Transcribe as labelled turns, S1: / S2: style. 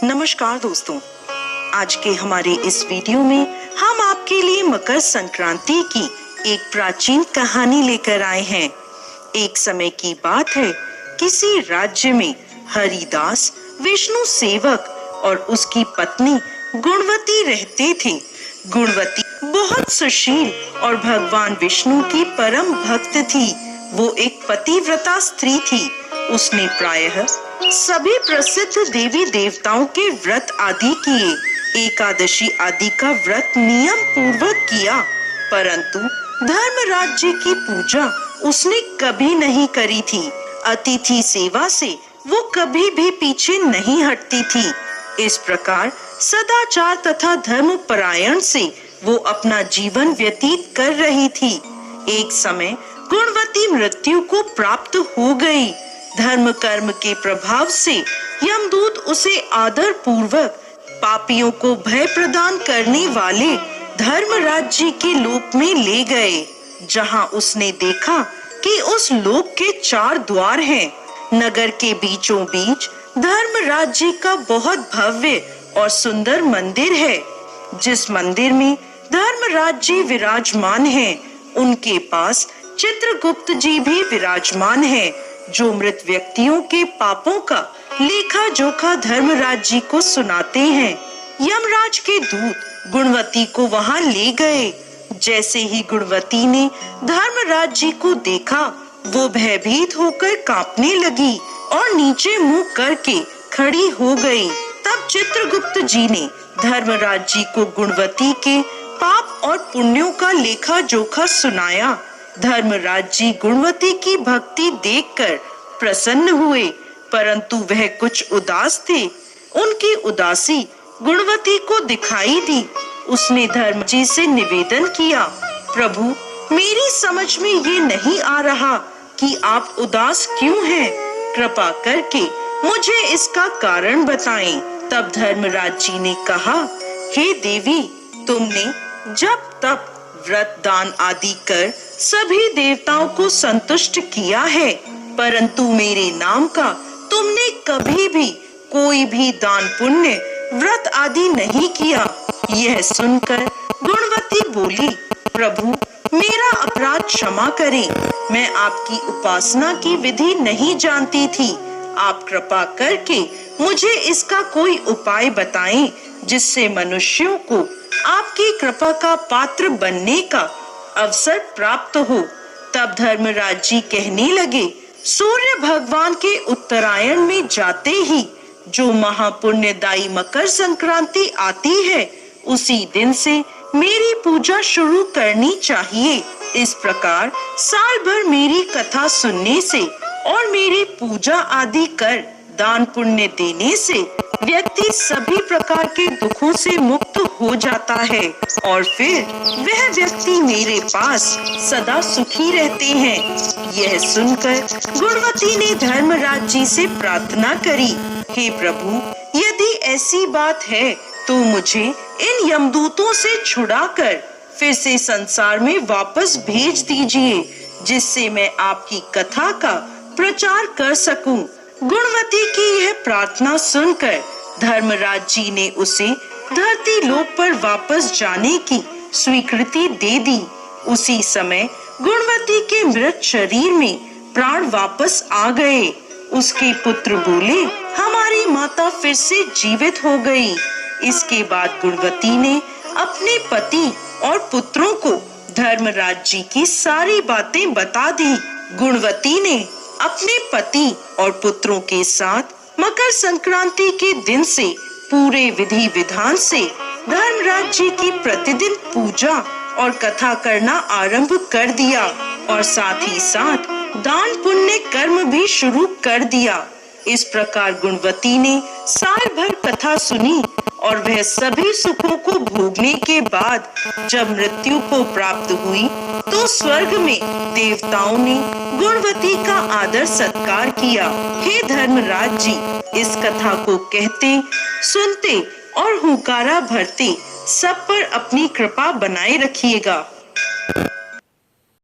S1: नमस्कार दोस्तों, आज के हमारे इस वीडियो में हम आपके लिए मकर संक्रांति की एक प्राचीन कहानी लेकर आए हैं। एक समय की बात है, किसी राज्य में हरिदास विष्णु सेवक और उसकी पत्नी गुणवती रहते थे। गुणवती बहुत सुशील और भगवान विष्णु की परम भक्त थी। वो एक पतिव्रता स्त्री थी। उसने प्रायः सभी प्रसिद्ध देवी देवताओं के व्रत आदि किए, एकादशी आदि का व्रत नियम पूर्वक किया, परंतु धर्मराज जी की पूजा उसने कभी नहीं करी थी। अतिथि सेवा से वो कभी भी पीछे नहीं हटती थी। इस प्रकार सदाचार तथा धर्म परायण से वो अपना जीवन व्यतीत कर रही थी। एक समय गुणवती मृत्यु को प्राप्त हो गई। धर्म कर्म के प्रभाव से यमदूत उसे आदर पूर्वक पापियों को भय प्रदान करने वाले धर्मराज जी के लोक में ले गए, जहां उसने देखा कि उस लोक के 4 द्वार हैं। नगर के बीचों बीच धर्मराज जी का बहुत भव्य और सुंदर मंदिर है। जिस मंदिर में धर्मराज जी विराजमान हैं, उनके पास चित्रगुप्त जी भी विराजमान हैं, जो मृत व्यक्तियों के पापों का लेखा जोखा धर्मराज जी को सुनाते हैं। यमराज के दूत गुणवती को वहां ले गए। जैसे ही गुणवती ने धर्मराज जी को देखा, वो भयभीत होकर कांपने लगी और नीचे मुंह करके खड़ी हो गई। तब चित्रगुप्त जी ने धर्मराज जी को गुणवती के पाप और पुण्यों का लेखा जोखा सुनाया। धर्मराज जी गुणवती की भक्ति देखकर प्रसन्न हुए, परंतु वह कुछ उदास थे। उनकी उदासी गुणवती को दिखाई दी। उसने धर्म जी से निवेदन किया, प्रभु, मेरी समझ में ये नहीं आ रहा कि आप उदास क्यों हैं। कृपा करके मुझे इसका कारण बताएं। तब धर्मराज जी ने कहा, हे देवी, तुमने जब तब व्रत दान आदि कर सभी देवताओं को संतुष्ट किया है, परंतु मेरे नाम का तुमने कभी भी कोई भी दान पुण्य व्रत आदि नहीं किया। यह सुनकर गुणवती बोली, प्रभु, मेरा अपराध क्षमा करें। मैं आपकी उपासना की विधि नहीं जानती थी। आप कृपा करके मुझे इसका कोई उपाय बताएं, जिससे मनुष्यों को आपकी कृपा का पात्र बनने का अवसर प्राप्त हो। तब धर्मराज जी कहने लगे, सूर्य भगवान के उत्तरायण में जाते ही जो महापुण्यदायी मकर संक्रांति आती है, उसी दिन से मेरी पूजा शुरू करनी चाहिए। इस प्रकार साल भर मेरी कथा सुनने से और मेरी पूजा आदि कर दान पुण्य देने से व्यक्ति सभी प्रकार के दुखों से मुक्त हो जाता है और फिर वह व्यक्ति मेरे पास सदा सुखी रहते हैं। यह सुनकर गुणवती ने धर्मराज जी से प्रार्थना करी, हे प्रभु, यदि ऐसी बात है तो मुझे इन यमदूतों से छुड़ाकर फिर से संसार में वापस भेज दीजिए, जिससे मैं आपकी कथा का प्रचार कर सकूं। गुणवती की यह प्रार्थना सुनकर धर्मराज जी ने उसे धरती लोक पर वापस जाने की स्वीकृति दे दी। उसी समय गुणवती के मृत शरीर में प्राण वापस आ गए। उसके पुत्र बोले, हमारी माता फिर से जीवित हो गई। इसके बाद गुणवती ने अपने पति और पुत्रों को धर्मराज जी की सारी बातें बता दी। गुणवती ने अपने पति और पुत्रों के साथ मकर संक्रांति के दिन से पूरे विधि विधान से धर्मराज जी की प्रतिदिन पूजा और कथा करना आरंभ कर दिया और साथ ही साथ दान पुण्य कर्म भी शुरू कर दिया। इस प्रकार गुणवती ने साल भर कथा सुनी और वह सभी सुखों को भोगने के बाद जब मृत्यु को प्राप्त हुई, तो स्वर्ग में देवताओं ने गुणवती का आदर सत्कार किया। हे धर्मराज जी, इस कथा को कहते, सुनते और हुंकारा भरते सब पर अपनी कृपा बनाए रखिएगा।